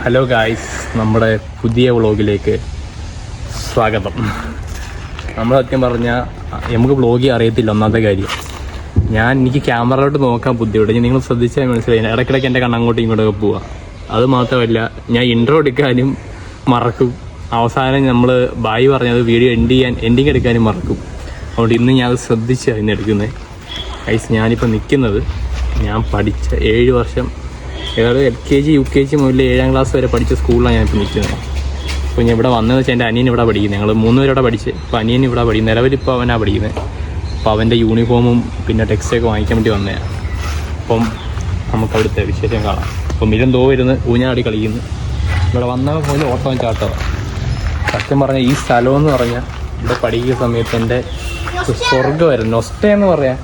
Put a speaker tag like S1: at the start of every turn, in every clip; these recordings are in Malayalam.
S1: ഹലോ ഗായ്സ്, നമ്മുടെ പുതിയ വ്ളോഗിലേക്ക് സ്വാഗതം. നമ്മൾ സത്യം പറഞ്ഞാൽ നമുക്ക് വ്ളോഗിൽ അറിയത്തില്ല. ഒന്നാമത്തെ കാര്യം, എനിക്ക് ക്യാമറയിലോട്ട് നോക്കാൻ ബുദ്ധിമുട്ട്. നിങ്ങൾ ശ്രദ്ധിച്ചാൽ മനസ്സിലായി, ഇടയ്ക്കിടയ്ക്ക് എൻ്റെ കണ്ണങ്ങോട്ടും ഇങ്ങോട്ടൊക്കെ പോവാം. അത് മാത്രമല്ല, ഞാൻ ഇൻട്രോ എടുക്കാനും മറക്കും. അവസാനം നമ്മൾ ബായ് പറഞ്ഞത് വീഡിയോ എൻഡിങ് എടുക്കാനും മറക്കും. അതുകൊണ്ട് ഇന്ന് ഞാൻ അത് ശ്രദ്ധിച്ചാണ് ഇന്ന് എടുക്കുന്നത്. ഗൈസ്, ഞാനിപ്പോൾ നിൽക്കുന്നത് ഞാൻ പഠിച്ച 7 വർഷം LKG UKG മുതൽ 7ാം ക്ലാസ് വരെ പഠിച്ച സ്കൂളിലാണ് ഞാനിപ്പോൾ നിൽക്കുന്നത്. അപ്പോൾ ഞാൻ ഇവിടെ വന്നതെന്ന് വെച്ചാൽ എൻ്റെ അനിയൻ ഇവിടെ പഠിക്കുന്നത്. ഞങ്ങൾ 3 പേരോടെ പഠിച്ച്. ഇപ്പോൾ അനിയൻ ഇവിടെ പഠിക്കുന്നത്. നിലവിലിപ്പോൾ അവനാണ് പഠിക്കുന്നത്. അപ്പോൾ അവൻ്റെ യൂണിഫോമും പിന്നെ ടെക്സ്റ്റൊക്കെ വാങ്ങിക്കാൻ വേണ്ടി വന്നതാണ്. അപ്പം നമുക്ക് അവിടുത്തെ വിശേഷം കാണാം. അപ്പോൾ മിലൻ വരുന്ന് ഊഞ്ഞാടി കളിക്കുന്നു. ഇവിടെ വന്നപ്പോൾ പോലെ ഓട്ടവും ചാട്ടമാണ്. സത്യം പറഞ്ഞാൽ ഈ സ്ഥലമെന്ന് പറഞ്ഞാൽ ഇവിടെ പഠിക്കുന്ന സമയത്ത് എൻ്റെ സ്വർഗ്ഗമായിരുന്നു. നൊസ്റ്റയെന്ന് പറയാം.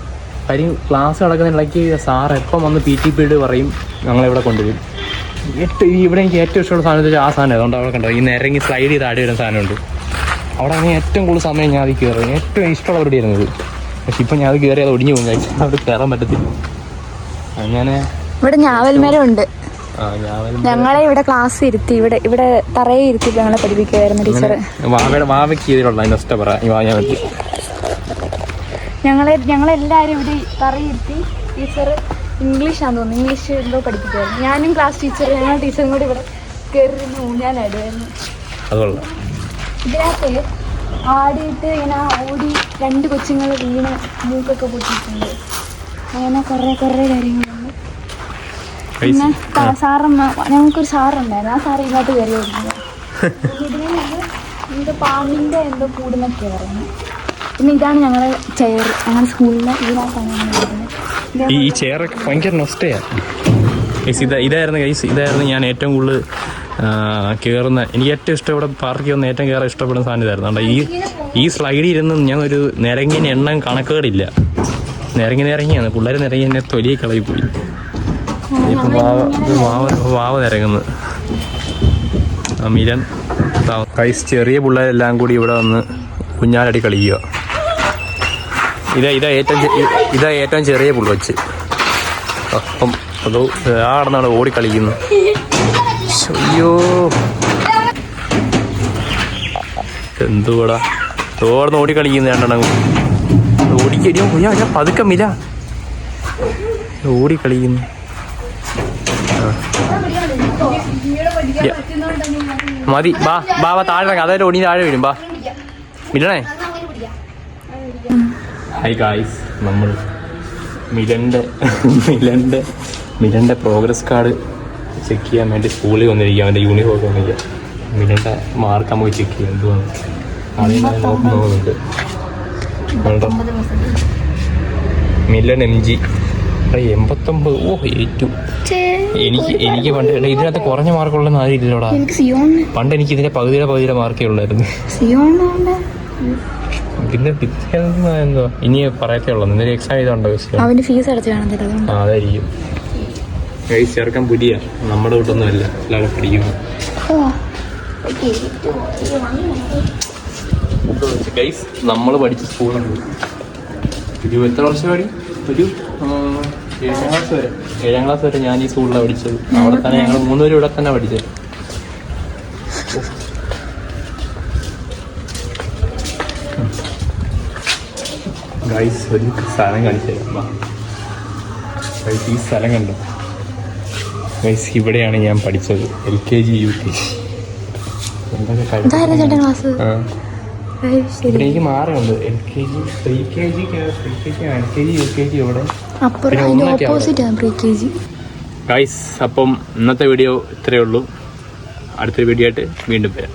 S1: കാര്യം ക്ലാസ് നടക്കുന്നിടയ്ക്ക് സാർ എപ്പം വന്ന് PT പീരീഡ് പറയും, ഞങ്ങളിവിടെ കൊണ്ടുവരും. ഇവിടെ എനിക്ക് ഏറ്റവും ഇഷ്ടമുള്ള സാധനം വെച്ചാൽ ആ സാധനം. അതുകൊണ്ട് അവിടെ കണ്ടോ, ഈ നിരങ്ങി സ്ലൈഡ് ചെയ്ത് ആടി വരുന്ന സാധനമുണ്ട്. അവിടെ അങ്ങനെ ഏറ്റവും കൂടുതൽ സമയം ഞാൻ അത് കയറും. ഏറ്റവും ഇഷ്ടമുള്ള പരിപാടി ആയിരുന്നത്. പക്ഷെ ഇപ്പം ഞാൻ അത് കയറി അത് ഒടിഞ്ഞു പോകും. കഴിച്ചാൽ അവിടെ കയറാൻ പറ്റത്തില്ല. അങ്ങനെ
S2: ഇവിടെ ഞാവൽമരമുണ്ട്. ഞങ്ങളെ ഇവിടെ ക്ലാസ് ഇരുത്തി, ഇവിടെ തറയെ ഇരുത്തി ഞങ്ങളെ പഠിപ്പിക്കുമായിരുന്നു ടീച്ചർ.
S1: വാവയ്ക്ക് ചെയ്തിട്ടുള്ള നൊസ്റ്റ പറ.
S2: ഞങ്ങളെല്ലാവരും ഇവിടെ തറയിരുത്തി ടീച്ചർ ഇംഗ്ലീഷാന്ന് തോന്നുന്നു, ഇംഗ്ലീഷ് എന്തോ പഠിപ്പിക്കുമായിരുന്നു. ഞാനും ക്ലാസ് ടീച്ചർ, ഞങ്ങൾ ടീച്ചറും കൂടി ഇവിടെ കയറി ഊഞ്ഞാലാടുമായിരുന്നു. ഇതിനകത്ത് ആടിയിട്ട് ഇങ്ങനെ ഓടി 2 കൊച്ചുങ്ങൾ വീണ് മൂക്കൊക്കെ പൊട്ടിയിട്ടുണ്ട്. അങ്ങനെ കുറേ കാര്യങ്ങളുണ്ട്. പിന്നെ ഞങ്ങൾക്കൊരു സാറുണ്ടായിരുന്നു. ആ സാറ് ഇതിനകത്ത് കയറി വരുന്നത്. ഇതിനെ എന്തോ പാമ്പിൻ്റെ എന്തോ കൂടുന്നൊക്കെ പറയുന്നത്. പിന്നെ ഇതാണ് ഞങ്ങളുടെ ചെയർ. ഞങ്ങളുടെ സ്കൂളിലെ ഇതിനകത്താണ് ഞങ്ങൾ വരുന്നത്.
S1: ഈ ചെയറൊക്കെ ഭയങ്കര നൊസ്റ്റയാണ്. ഇതായിരുന്നു ഞാൻ ഏറ്റവും കൂടുതൽ കയറുന്ന. എനിക്ക് ഏറ്റവും ഇഷ്ടം ഇവിടെ പാർക്കിൽ വന്ന് ഏറ്റവും കയറാൻ ഇഷ്ടപ്പെടുന്ന സാധനം ഇതായിരുന്നു. അതുകൊണ്ട് ഈ സ്ലൈഡിൽ ഇരുന്ന് ഞാനൊരു നിരങ്ങിന് എണ്ണം കണക്കുകളില്ല. നിരങ്ങിയാണ് പിള്ളേർ നിരങ്ങി എന്നെ തൊലിയെ കളയിപ്പോയി. ഇപ്പം വാവ നിരങ്ങുന്നത്. മിലൻ ചെറിയ പിള്ളേരെല്ലാം കൂടി ഇവിടെ വന്ന് കുഞ്ഞാലടി കളിക്കുക. ഇതാ ഏറ്റവും ചെറിയ പുള്ള വെച്ച്. അപ്പം അതോ ആടന്നാണ് ഓടി കളിക്കുന്നു. അയ്യോ, എന്തുകൂടാ ഓടുന്ന് ഓടി കളിക്കുന്നു. 2 ഓടിക്കടിയോ ഞാൻ പതുക്കെ മില ഓടി കളിക്കുന്നു. മതി, ബാ താഴെ അതായത് ഓടി താഴെ വരും. ബാ മിലണേ. ഹായ് ഗായ്സ്, നമ്മൾ മിലൻ്റെ പ്രോഗ്രസ് കാർഡ് ചെക്ക് ചെയ്യാൻ വേണ്ടി സ്കൂളിൽ വന്നിരിക്കുക. അവൻ്റെ യൂണിഫോം ഒക്കെ വന്നിരിക്കുക. മിലൻ്റെ മാർക്ക് നമുക്ക് ചെക്ക് ചെയ്യാം. എന്തുവാണ് നോക്കുന്നുണ്ട്. മിലൻ MG 89. ഓ, ഏറ്റവും എനിക്ക് പണ്ട് ഇതിനകത്ത് കുറഞ്ഞ മാർക്കുള്ളതെന്ന് ആരും ഇല്ലല്ലോടാ. പണ്ട് എനിക്ക് ഇതിൻ്റെ പകുതിയുടെ മാർക്കേ ഉള്ളായിരുന്നു. പിന്നെ എന്തോ ഇനി പറയത്തേ ഉള്ളൂ. എന്തെങ്കിലും എക്സാം ചെയ്തോണ്ടോ?
S2: ഫീസ്
S1: അതായിരിക്കും. ഗൈസ്, ചേർക്കാൻ പുതിയ നമ്മുടെ വീട്ടൊന്നും അല്ല, എല്ലാവരും പഠിക്കുന്നു. ഗൈസ്, നമ്മൾ പഠിച്ച സ്കൂളുണ്ട്. എത്ര വർഷം പഠി? ഒരു 7ാം ക്ലാസ് വരെ ഞാൻ ഈ സ്കൂളിലാണ് പഠിച്ചത്. അവിടെ തന്നെ ഞങ്ങൾ 3 പേരും ഇവിടെ തന്നെ പഠിച്ചത്. ഗൈസ്, ഒരു സ്ഥലം കാണിച്ചു തരാം. ഗൈസ്, ഈ സ്ഥലം കണ്ടോ? ഗൈസ്, ഇവിടെയാണ് ഞാൻ പഠിച്ചത്. LKG UKG. ഇവിടെ എനിക്ക് മാറിയുണ്ട്. LKG UKG ഇവിടെ. ഗൈസ്, അപ്പം ഇന്നത്തെ വീഡിയോ ഇത്രയേ ഉള്ളൂ. അടുത്തൊരു വീഡിയോ ആയിട്ട് വീണ്ടും വരാം.